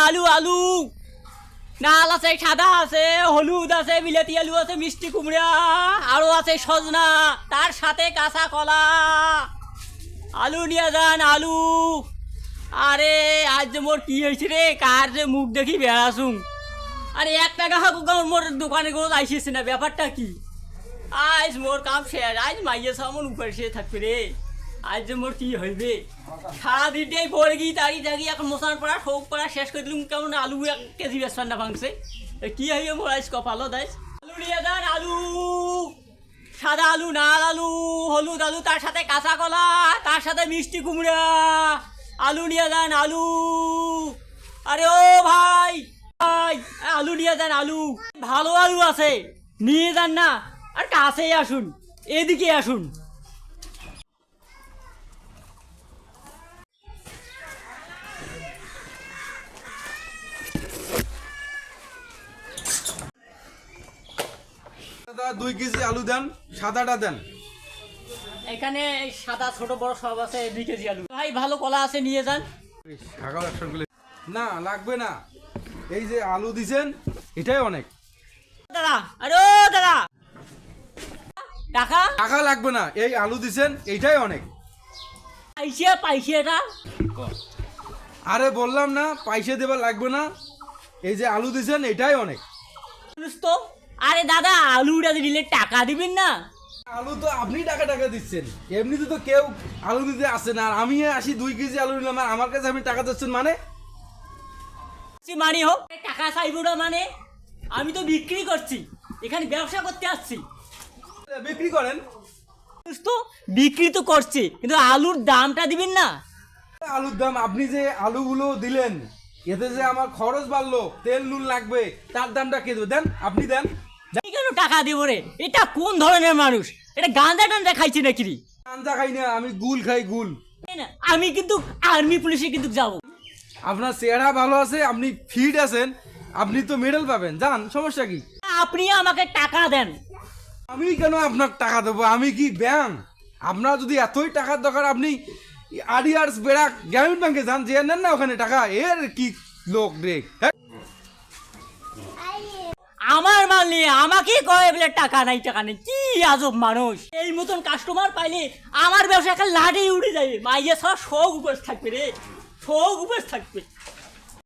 আলু আলু নাল আছে, সাদা আছে, হলুদ আছে, বিলেতি আলু আছে, মিষ্টি কুমড়া, আরও আছে সজনা, তার সাথে কাঁচা কলা। আলু নিয়ে যান আলু। আরে আজ যে মোর কি হয়েছে রে, কার যে মুখ দেখি বেড়াছুম। আরে 1 টাকা মোর দোকানে কোনো আইসিস না, ব্যাপারটা কি? আজ মোর কাম শেষ, আজ মাইয়ে সামন উপরে সে থাকবে রে। আজ যে মোর কি হইবে, সারাদিনটাই পরে গিয়ে তাড়ি থাকি, এখন মশান পড়া শোক পড়া শেষ করে দিলুম। কেমন আলু 1 কেজি বেসন না ভাঙছে, কি হইবে মোর আজ কপালো দাইস। আলু নিয়ে যান আলু, সাদা আলু, নাল আলু, হলুদ আলু, তার সাথে কাঁচা কলা, তার সাথে মিষ্টি কুমড়া। আলু নিয়ে যান আলু। আরে ও ভাই ভাই, আলু নিয়ে যান আলু, ভালো আলু আছে, নিয়ে যান না। আর কাছেই আসুন, এদিকে আসুন। দাদা 2 কেজি আলু দেন, সাদাটা দেন। এখানে সাদা ছোট বড় সব আছে, 2 কেজি আলু। ভাই ভালো কলা আছে, নিয়ে যান। না লাগবে না, এই যে আলু দিছেন এটাই অনেক। দাদা, আরে ও দাদা, টাকা টাকা লাগবে না, এই আলু দিছেন এইটাই অনেক। পাইছে এটা। আরে বললাম না পয়সা দেবার লাগবে না, এই যে আলু দিছেন এটাই অনেক। তো আরে দাদা, আলুটা দিলে টাকা দিবেন না? আলু তো আপনি টাকা দিচ্ছেন, এমনিতে তো কেউ আলু দিতে আসে না। আর আমি আসি 2 কেজি আলু নিলাম, আর আমার কাছে আপনি টাকা দিচ্ছেন মানে? মানে হোক, টাকা চাইবো না মানে? আমি তো বিক্রি করছি, এখানে ব্যবসা করতে আসছি। বিক্রি করেন তো বিক্রি তো করছি, কিন্তু আলুর দামটা দিবেন না? আলুর দাম আপনি যে আলুগুলো দিলেন, এতে যে আমার খরচ বাড়লো, তেল নুন লাগবে, তার দামটা কে দেবে? দেন, আপনি দেন। কেন টাকা দিব রে? এটা কোন ধরনের মানুষ? এটা গাঁজা টান্দা খাইছি নাকি? গাঁজা খাই না, আমি গুল খাই, গুল। আমি কিন্তু আর্মি পুলিশে কিন্তু যাবো। আপনার চেহারা ভালো আছে, আপনি ফিট আছেন, আপনি তো মেডেল পাবেন, জান, সমস্যা কি? আপনি আমাকে টাকা দেন। আমি কেন আপনার টাকা দেবো? আমি কি ব্যাংক? আপনার যদি এতই টাকার দরকার, আপনি আরিয়ার্স বেড়াক গ্রামীণ ব্যাংকে যান, যে নেন না ওখানে টাকা। এর কি লোক রে? আমার মাল নিয়ে আমাকে কয় বলে টাকা নাই, টাকা নেই। কি আজব মানুষ! এই মতন কাস্টমার পাইলে আমার ব্যবসা একটা লাঠি উড়ে যাবে। মাইয়া সব শোক উপোস থাকবে রে, শোক উপোস থাকবে।